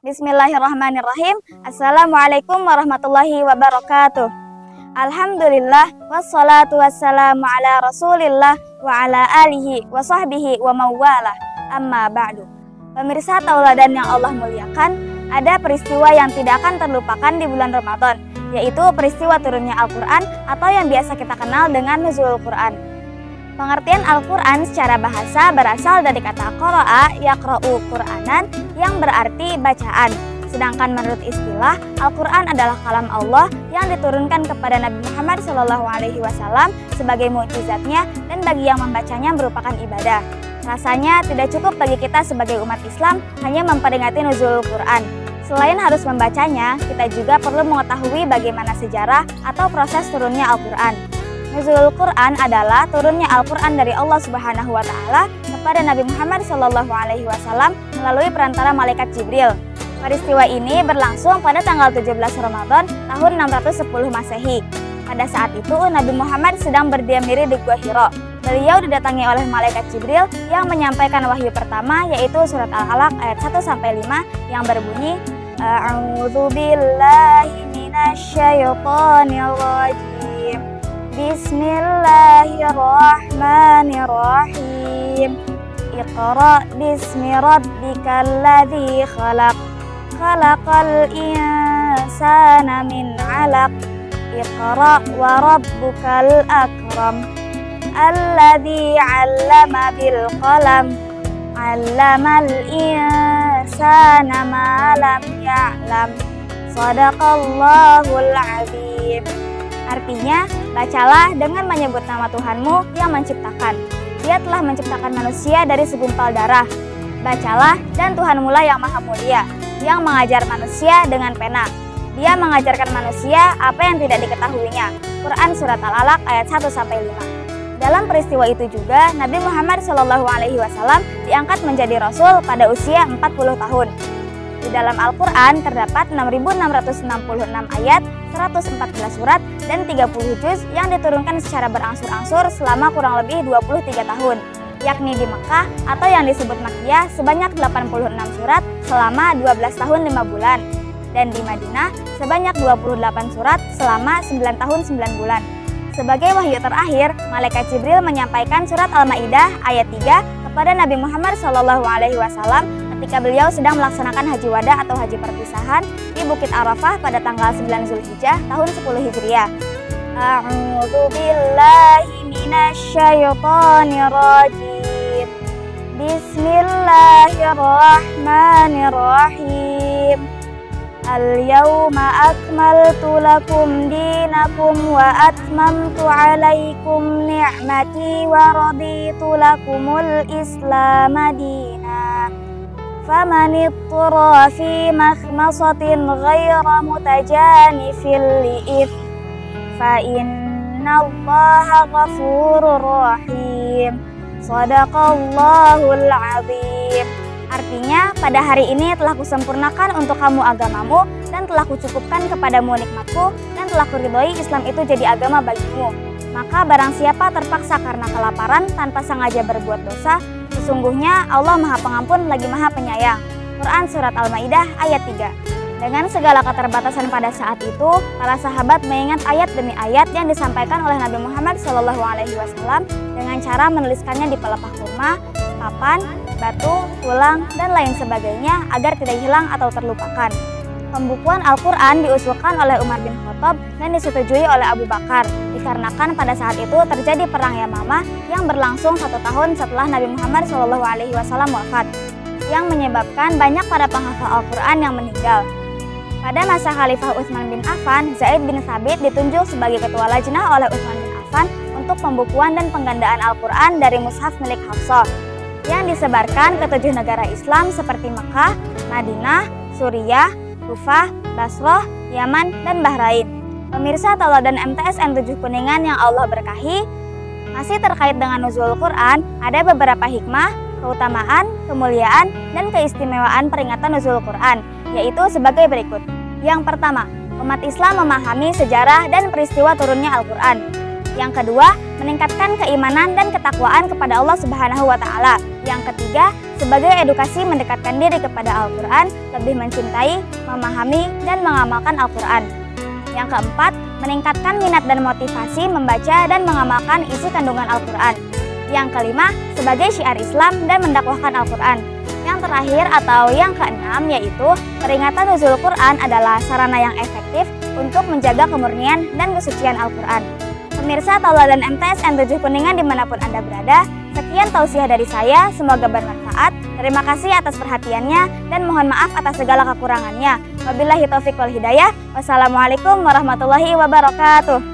Bismillahirrahmanirrahim. Assalamualaikum warahmatullahi wabarakatuh. Alhamdulillah wassalatu wassalamu ala Rasulillah wa ala alihi wa sahbihi wa mawalah. Amma ba'du. Pemirsa tauladan yang Allah muliakan, ada peristiwa yang tidak akan terlupakan di bulan Ramadan, yaitu peristiwa turunnya Al-Quran atau yang biasa kita kenal dengan nuzulul Quran. Pengertian Al-Quran secara bahasa berasal dari kata qara'a yaqra'u Qur'anan yang berarti bacaan. Sedangkan menurut istilah, Al-Quran adalah kalam Allah yang diturunkan kepada Nabi Muhammad SAW sebagai mukjizatnya dan bagi yang membacanya merupakan ibadah. Rasanya tidak cukup bagi kita sebagai umat Islam hanya memperingati nuzulul Quran. Selain harus membacanya, kita juga perlu mengetahui bagaimana sejarah atau proses turunnya Al-Quran. Nuzulul Quran adalah turunnya Al-Quran dari Allah Subhanahu wa Ta'ala kepada Nabi Muhammad SAW melalui perantara malaikat Jibril. Peristiwa ini berlangsung pada tanggal 17 Ramadan tahun 610 Masehi. Pada saat itu Nabi Muhammad sedang berdiam diri di Gua Hiro. Beliau didatangi oleh malaikat Jibril yang menyampaikan wahyu pertama, yaitu surat Al-Alaq ayat 1-5 yang berbunyi A'udzu billahi minasyaitonir rajim. Bismillahirrahmanirrahim. Iqra' bismi rabbikal ladzi khalaq. Khalaqal insana min 'alaq. Iqra' wa rabbukal akram. Alladzi 'allama bil qalam. 'Allamal insana ma lam ya'lam. Shadaqallahul 'azim. Artinya, bacalah dengan menyebut nama Tuhanmu yang menciptakan. Dia telah menciptakan manusia dari segumpal darah. Bacalah, dan Tuhanmulah yang maha mulia, yang mengajar manusia dengan pena. Dia mengajarkan manusia apa yang tidak diketahuinya. Quran Surat Al-Alaq ayat 1-5. Dalam peristiwa itu juga, Nabi Muhammad SAW diangkat menjadi Rasul pada usia 40 tahun. Di dalam Al-Quran terdapat 6.666 ayat, 114 surat, dan 30 juz yang diturunkan secara berangsur-angsur selama kurang lebih 23 tahun, yakni di Mekah atau yang disebut Makkiyah sebanyak 86 surat selama 12 tahun 5 bulan, dan di Madinah sebanyak 28 surat selama 9 tahun 9 bulan. Sebagai wahyu terakhir, malaikat Jibril menyampaikan surat Al-Maidah ayat 3 kepada Nabi Muhammad SAW ketika beliau sedang melaksanakan haji wada atau haji perpisahan di Bukit Arafah pada tanggal 9 Zulhijjah tahun 10 Hijriah. A'udzu billahi minasyaitonir rajim. Bismillahirrahmanirrahim. Al-yawma akmaltu lakum dinakum wa atmamtu 'alaikum ni'mati wa raditu lakumul Islam dinan. Faman ittara fi makhmasatin ghaira mutajanifin li'ith fa innallaha ghafurur rahim. Shadaqallahul 'azim. Artinya, pada hari ini telah kusempurnakan untuk kamu agamamu dan telah kucukupkan kepadamu nikmatku dan telah kuridhoi Islam itu jadi agama bagimu. Maka barang siapa terpaksa karena kelaparan tanpa sengaja berbuat dosa, sesungguhnya Allah Maha Pengampun lagi Maha Penyayang. Quran Surat Al-Maidah ayat 3. Dengan segala keterbatasan pada saat itu, para sahabat mengingat ayat demi ayat yang disampaikan oleh Nabi Muhammad SAW dengan cara menuliskannya di pelepah kurma, papan, batu, tulang, dan lain sebagainya agar tidak hilang atau terlupakan. Pembukuan Al-Quran diusulkan oleh Umar bin Khattab dan disetujui oleh Abu Bakar, dikarenakan pada saat itu terjadi perang Yamamah yang berlangsung 1 tahun setelah Nabi Muhammad SAW wafat, yang menyebabkan banyak para penghafal Al-Quran yang meninggal. Pada masa Khalifah Utsman bin Affan, Zaid bin Thabit ditunjuk sebagai ketua lajnah oleh Utsman bin Affan untuk pembukuan dan penggandaan Al-Quran dari mushaf milik Hafsah, yang disebarkan ke 7 negara Islam seperti Mekah, Madinah, Suriah, Kufah, Basrah, Yaman, dan Bahrain. Pemirsa tauladan MTSN 7 Kuningan yang Allah berkahi, masih terkait dengan nuzulul Quran, ada beberapa hikmah, keutamaan, kemuliaan, dan keistimewaan peringatan nuzulul Quran, yaitu sebagai berikut. Yang pertama, umat Islam memahami sejarah dan peristiwa turunnya Al-Quran. Yang kedua, meningkatkan keimanan dan ketakwaan kepada Allah Subhanahu wa Ta'ala. Yang ketiga, sebagai edukasi mendekatkan diri kepada Al-Quran, lebih mencintai, memahami, dan mengamalkan Al-Quran. Yang keempat, meningkatkan minat dan motivasi membaca dan mengamalkan isi kandungan Al-Quran. Yang kelima, sebagai syiar Islam dan mendakwahkan Al-Quran. Yang terakhir atau yang keenam yaitu peringatan nuzul Quran adalah sarana yang efektif untuk menjaga kemurnian dan kesucian Al-Quran. Pemirsa Tauladan MTSN 7 Kuningan dimanapun Anda berada, sekian tausiah dari saya, semoga bermanfaat. Terima kasih atas perhatiannya dan mohon maaf atas segala kekurangannya. Wabillahi taufiq wal hidayah. Wassalamualaikum warahmatullahi wabarakatuh.